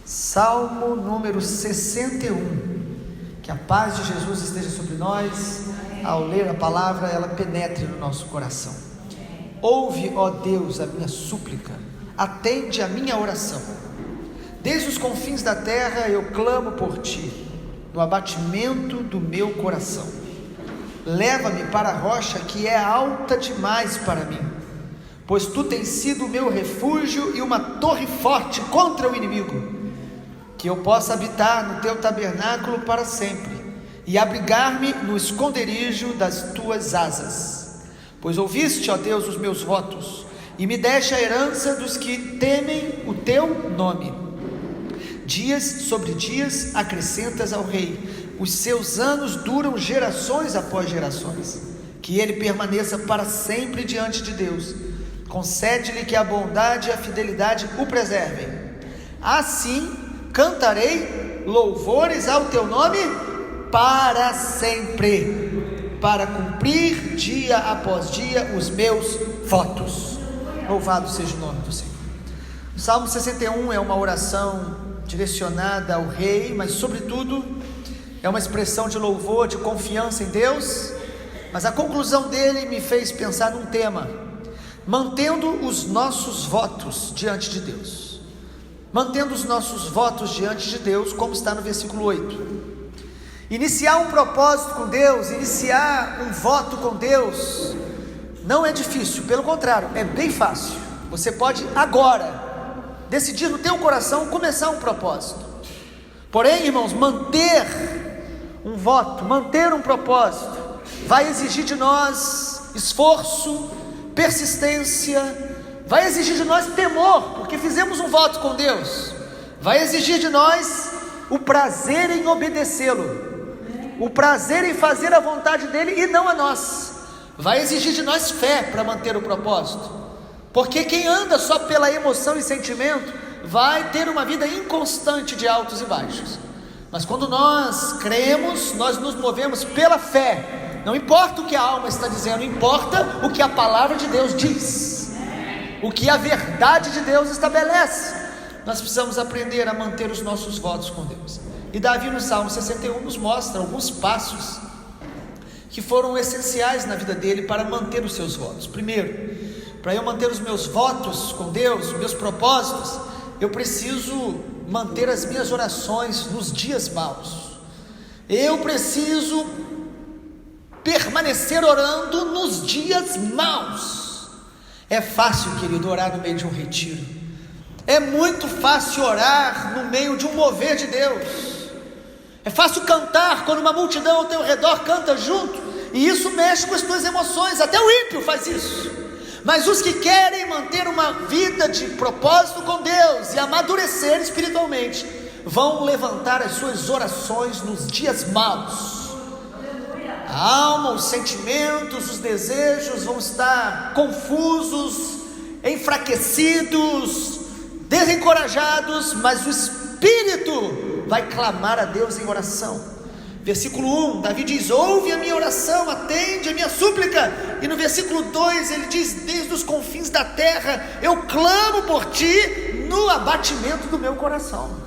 Salmo número 61. Que a paz de Jesus esteja sobre nós. Ao ler a palavra, ela penetre no nosso coração. Ouve, ó Deus, a minha súplica, atende a minha oração. Desde os confins da terra eu clamo por ti, no abatimento do meu coração. Leva-me para a rocha que é alta demais para mim, pois tu tens sido o meu refúgio e uma torre forte contra o inimigo. Que eu possa habitar no teu tabernáculo para sempre, e abrigar-me no esconderijo das tuas asas. Pois ouviste, ó Deus, os meus votos, e me deste a herança dos que temem o teu nome. Dias sobre dias acrescentas ao rei, os seus anos duram gerações após gerações. Que ele permaneça para sempre diante de Deus. Concede-lhe que a bondade e a fidelidade o preservem. Assim cantarei louvores ao teu nome para sempre, para cumprir dia após dia os meus votos. Louvado seja o nome do Senhor. O Salmo 61 é uma oração direcionada ao rei, mas sobretudo é uma expressão de louvor, de confiança em Deus. Mas a conclusão dele me fez pensar num tema: mantendo os nossos votos diante de Deus. Mantendo os nossos votos diante de Deus, como está no versículo 8. Iniciar um propósito com Deus, iniciar um voto com Deus, não é difícil, pelo contrário, é bem fácil. Você pode agora decidir no teu coração começar um propósito. Porém, irmãos, manter um voto, manter um propósito, vai exigir de nós esforço, persistência, vai exigir de nós temor, porque fizemos um voto com Deus. Vai exigir de nós o prazer em obedecê-lo, o prazer em fazer a vontade dele e não a nós. Vai exigir de nós fé para manter o propósito, porque quem anda só pela emoção e sentimento vai ter uma vida inconstante de altos e baixos. Mas quando nós cremos, nós nos movemos pela fé. Não importa o que a alma está dizendo, importa o que a palavra de Deus diz, o que a verdade de Deus estabelece. Nós precisamos aprender a manter os nossos votos com Deus. E Davi no Salmo 61 nos mostra alguns passos que foram essenciais na vida dele para manter os seus votos. Primeiro, para eu manter os meus votos com Deus, os meus propósitos, eu preciso manter as minhas orações nos dias maus. Eu preciso permanecer orando nos dias maus. É fácil, querido, orar no meio de um retiro. É muito fácil orar no meio de um mover de Deus. É fácil cantar quando uma multidão ao teu redor canta junto, e isso mexe com as tuas emoções. Até o ímpio faz isso. Mas os que querem manter uma vida de propósito com Deus e amadurecer espiritualmente, vão levantar as suas orações nos dias maus. A alma, os sentimentos, os desejos vão estar confusos, enfraquecidos, desencorajados, mas o Espírito vai clamar a Deus em oração. Versículo 1, Davi diz: ouve a minha oração, atende a minha súplica. E no versículo 2 ele diz: desde os confins da terra eu clamo por ti no abatimento do meu coração.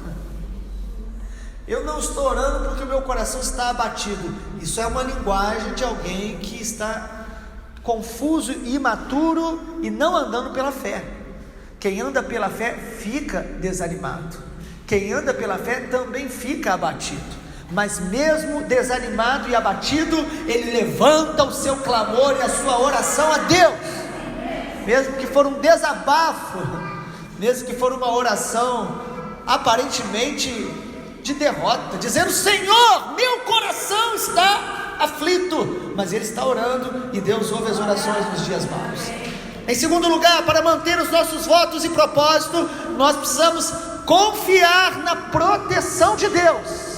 Eu não estou orando porque o meu coração está abatido. Isso é uma linguagem de alguém que está confuso, imaturo e não andando pela fé. Quem anda pela fé fica desanimado. Quem anda pela fé também fica abatido. Mas mesmo desanimado e abatido, ele levanta o seu clamor e a sua oração a Deus. Mesmo que for um desabafo, mesmo que for uma oração aparentemente de derrota, dizendo: Senhor, meu coração está aflito, mas ele está orando e Deus ouve as orações nos dias maus. Em segundo lugar, para manter os nossos votos e propósitos, nós precisamos confiar na proteção de Deus.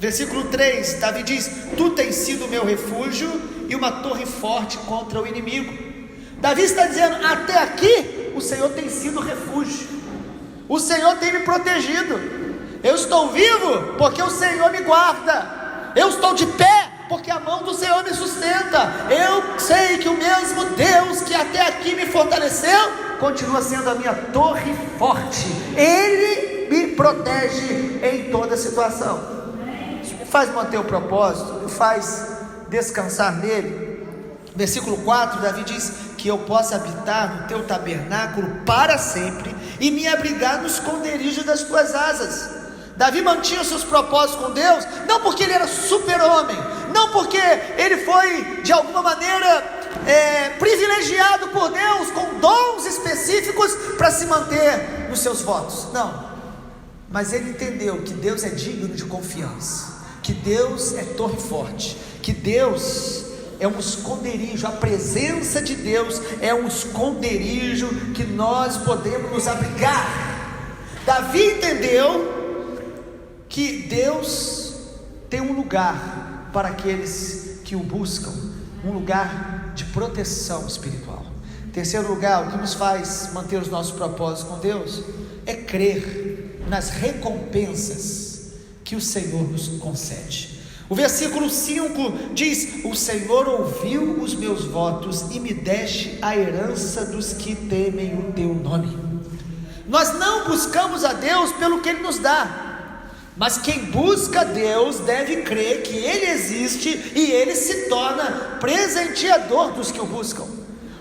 Versículo 3, Davi diz: tu tens sido o meu refúgio e uma torre forte contra o inimigo. Davi está dizendo: até aqui o Senhor tem sido refúgio, o Senhor tem me protegido. Eu estou vivo porque o Senhor me guarda. Eu estou de pé porque a mão do Senhor me sustenta. Eu sei que o mesmo Deus que até aqui me fortaleceu continua sendo a minha torre forte. Ele me protege em toda situação. Isso me faz manter o propósito, me faz descansar nele. Versículo 4, Davi diz que eu possa habitar no teu tabernáculo para sempre e me abrigar no esconderijo das tuas asas. Davi mantinha os seus propósitos com Deus, não porque ele era super-homem, não porque ele foi de alguma maneira privilegiado por Deus com dons específicos para se manter nos seus votos, não, mas ele entendeu que Deus é digno de confiança, que Deus é torre forte, que Deus é um esconderijo, a presença de Deus é um esconderijo que nós podemos nos abrigar. Davi entendeu que Deus tem um lugar para aqueles que o buscam, um lugar de proteção espiritual. Terceiro lugar, o que nos faz manter os nossos propósitos com Deus é crer nas recompensas que o Senhor nos concede. O versículo 5 diz: o Senhor ouviu os meus votos e me deste a herança dos que temem o teu nome. Nós não buscamos a Deus pelo que Ele nos dá, mas quem busca Deus deve crer que Ele existe e Ele se torna presenteador dos que o buscam.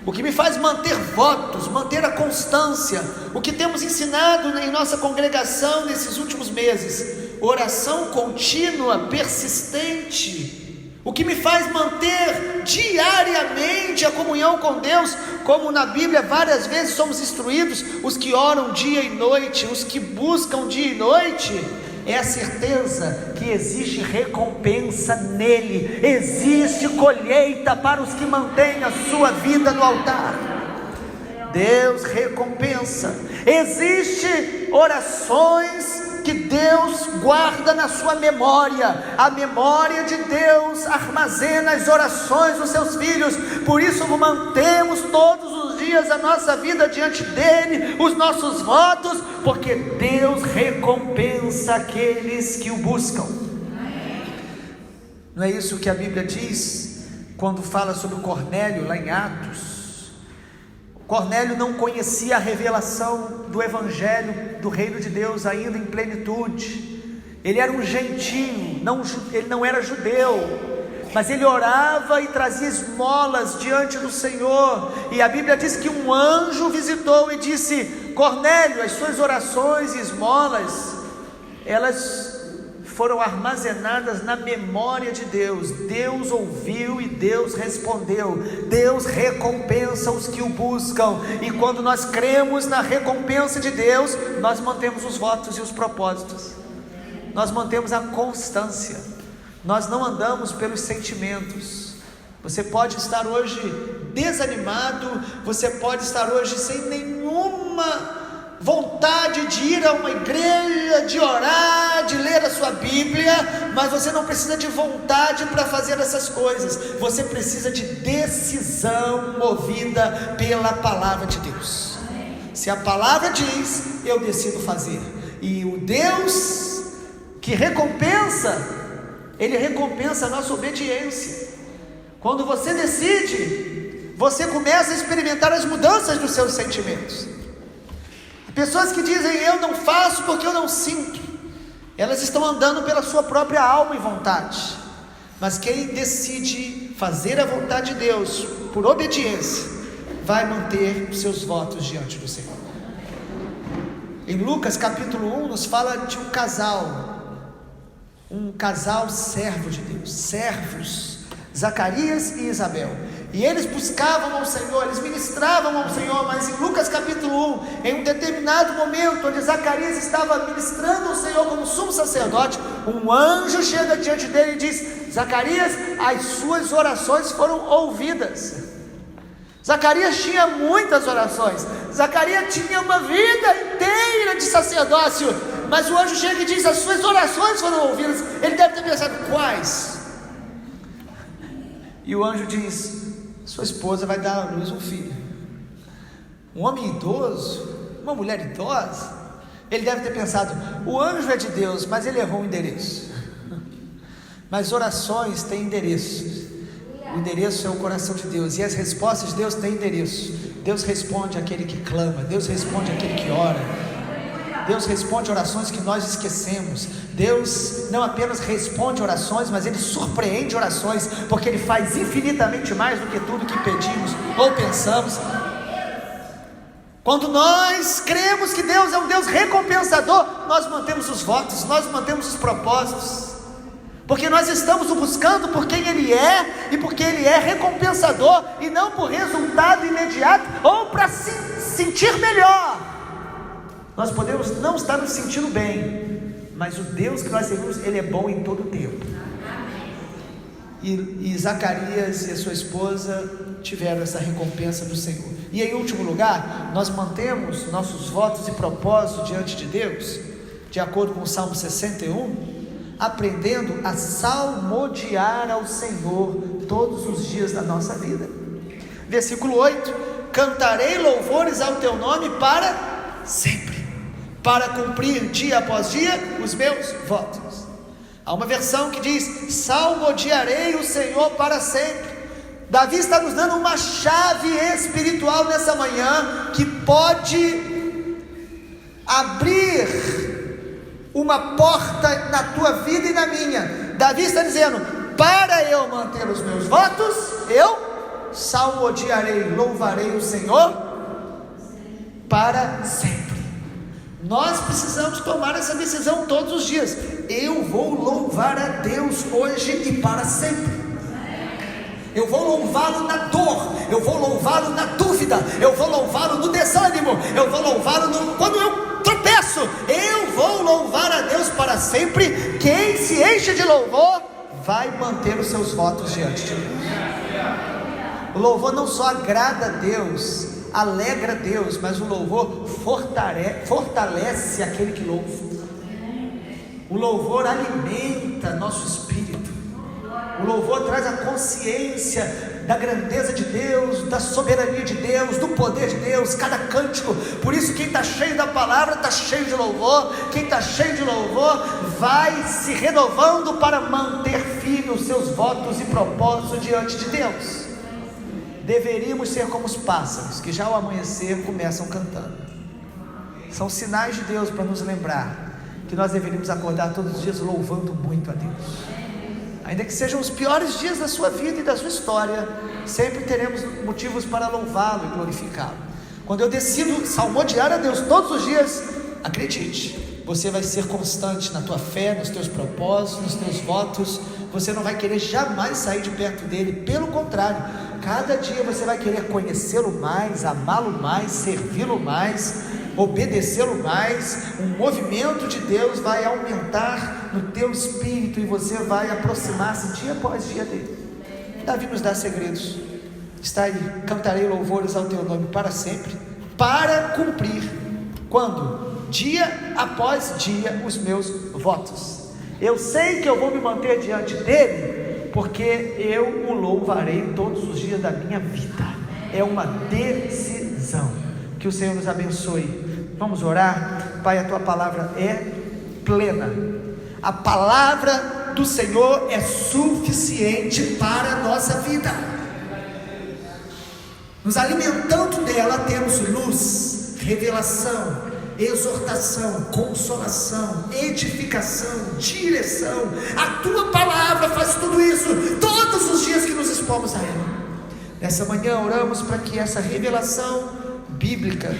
O que me faz manter votos, manter a constância, o que temos ensinado em nossa congregação nesses últimos meses, oração contínua, persistente, o que me faz manter diariamente a comunhão com Deus, como na Bíblia várias vezes somos instruídos, os que oram dia e noite, os que buscam dia e noite, é a certeza que existe recompensa nele, existe colheita para os que mantêm a sua vida no altar. Deus recompensa, existe orações que Deus guarda na sua memória, a memória de Deus armazena as orações dos seus filhos, por isso mantemos todos os dias a nossa vida diante dele, os nossos votos, porque Deus recompensa aqueles que o buscam. Não é isso que a Bíblia diz quando fala sobre Cornélio lá em Atos? Cornélio não conhecia a revelação do Evangelho do Reino de Deus ainda em plenitude. Ele era um gentio, ele não era judeu, mas ele orava e trazia esmolas diante do Senhor. E a Bíblia diz que um anjo visitou e disse: Cornélio, as suas orações e esmolas, elas foram armazenadas na memória de Deus. Deus ouviu e Deus respondeu. Deus recompensa os que o buscam, e quando nós cremos na recompensa de Deus, nós mantemos os votos e os propósitos, nós mantemos a constância, nós não andamos pelos sentimentos. Você pode estar hoje desanimado, você pode estar hoje sem nenhuma vontade de ir a uma igreja, de orar, de ler a sua Bíblia, mas você não precisa de vontade para fazer essas coisas, você precisa de decisão movida pela palavra de Deus. Se a palavra diz, eu decido fazer, e o Deus que recompensa, Ele recompensa a nossa obediência. Quando você decide, você começa a experimentar as mudanças dos seus sentimentos. Pessoas que dizem eu não faço porque eu não sinto, elas estão andando pela sua própria alma e vontade. Mas quem decide fazer a vontade de Deus por obediência, vai manter os seus votos diante do Senhor. Em Lucas capítulo 1 nos fala de um casal servo de Deus, servos, Zacarias e Isabel. E eles buscavam ao Senhor, eles ministravam ao Senhor, mas em Lucas capítulo 1, em um determinado momento, onde Zacarias estava ministrando ao Senhor como sumo sacerdote, um anjo chega diante dele e diz: Zacarias, as suas orações foram ouvidas. Zacarias tinha muitas orações, Zacarias tinha uma vida inteira de sacerdócio, mas o anjo chega e diz: as suas orações foram ouvidas. Ele deve ter pensado: quais? E o anjo diz: sua esposa vai dar à luz um filho. Um homem idoso, uma mulher idosa. Ele deve ter pensado: o anjo é de Deus, mas ele errou o endereço. Mas orações têm endereços. O endereço é o coração de Deus, e as respostas de Deus têm endereço. Deus responde àquele que clama, Deus responde àquele que ora. Deus responde orações que nós esquecemos. Deus não apenas responde orações, mas Ele surpreende orações, porque Ele faz infinitamente mais do que tudo que pedimos ou pensamos. Quando nós cremos que Deus é um Deus recompensador, nós mantemos os votos, nós mantemos os propósitos, porque nós estamos o buscando por quem Ele é, e porque Ele é recompensador, e não por resultado imediato, ou para se sentir melhor. Nós podemos não estar nos sentindo bem, mas o Deus que nós servimos, Ele é bom em todo o tempo. E Zacarias e a sua esposa tiveram essa recompensa do Senhor. E em último lugar, nós mantemos nossos votos e propósitos diante de Deus, de acordo com o Salmo 61, aprendendo a salmodiar ao Senhor todos os dias da nossa vida. Versículo 8: cantarei louvores ao teu nome para sempre, para cumprir dia após dia os meus votos. Há uma versão que diz: salmodiarei o Senhor para sempre. Davi está nos dando uma chave espiritual nessa manhã, que pode abrir uma porta na tua vida e na minha. Davi está dizendo: para eu manter os meus votos, eu salmodiarei, louvarei o Senhor para sempre. Nós precisamos tomar essa decisão todos os dias. Eu vou louvar a Deus hoje e para sempre. Eu vou louvá-lo na dor, eu vou louvá-lo na dúvida, eu vou louvá-lo no desânimo, eu vou louvá-lo quando eu tropeço. Eu vou louvar a Deus para sempre. Quem se enche de louvor vai manter os seus votos diante de Deus. O louvor não só agrada a Deus, alegra a Deus, mas o louvor fortalece aquele que louva. O louvor alimenta nosso espírito. O louvor traz a consciência da grandeza de Deus, da soberania de Deus, do poder de Deus, cada cântico. Por isso quem está cheio da palavra está cheio de louvor. Quem está cheio de louvor vai se renovando para manter firme os seus votos e propósitos diante de Deus. Deveríamos ser como os pássaros, que já ao amanhecer começam cantando. São sinais de Deus para nos lembrar que nós deveríamos acordar todos os dias louvando muito a Deus. Ainda que sejam os piores dias da sua vida e da sua história, sempre teremos motivos para louvá-lo e glorificá-lo. Quando eu decido salmodiar a Deus todos os dias, acredite, você vai ser constante na tua fé, nos teus propósitos, nos teus votos. Você não vai querer jamais sair de perto dele. Pelo contrário, cada dia você vai querer conhecê-lo mais, amá-lo mais, servi-lo mais, obedecê-lo mais. Um movimento de Deus vai aumentar no teu espírito e você vai aproximar-se dia após dia dele. Davi nos dá segredos. Está aí: cantarei louvores ao teu nome para sempre, para cumprir, quando? Dia após dia, os meus votos. Eu sei que eu vou me manter diante dele, porque eu o louvarei todos os dias da minha vida. É uma decisão. Que o Senhor nos abençoe. Vamos orar. Pai, a tua palavra é plena. A palavra do Senhor é suficiente para a nossa vida. Nos alimentando dela, temos luz, revelação, exortação, consolação, edificação, direção. A tua palavra faz tudo isso todos os dias que nos expomos a ela. Nessa manhã oramos para que essa revelação bíblica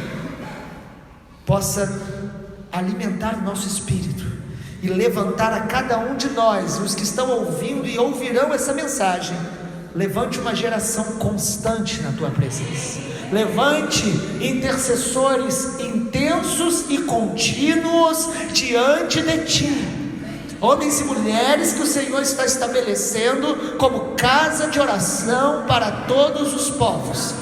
possa alimentar o nosso espírito e levantar a cada um de nós, os que estão ouvindo e ouvirão essa mensagem. Levante uma geração constante na tua presença. Levante intercessores intensos e contínuos diante de ti, homens e mulheres que o Senhor está estabelecendo como casa de oração para todos os povos,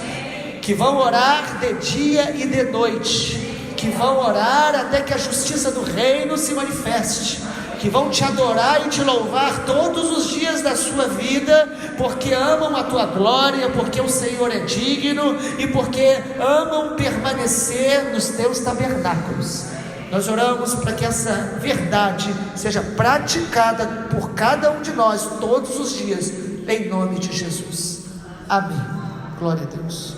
que vão orar de dia e de noite, que vão orar até que a justiça do reino se manifeste, que vão te adorar e te louvar todos os dias da sua vida, porque amam a tua glória, porque o Senhor é digno e porque amam permanecer nos teus tabernáculos. Nós oramos para que essa verdade seja praticada por cada um de nós todos os dias, em nome de Jesus. Amém. Glória a Deus.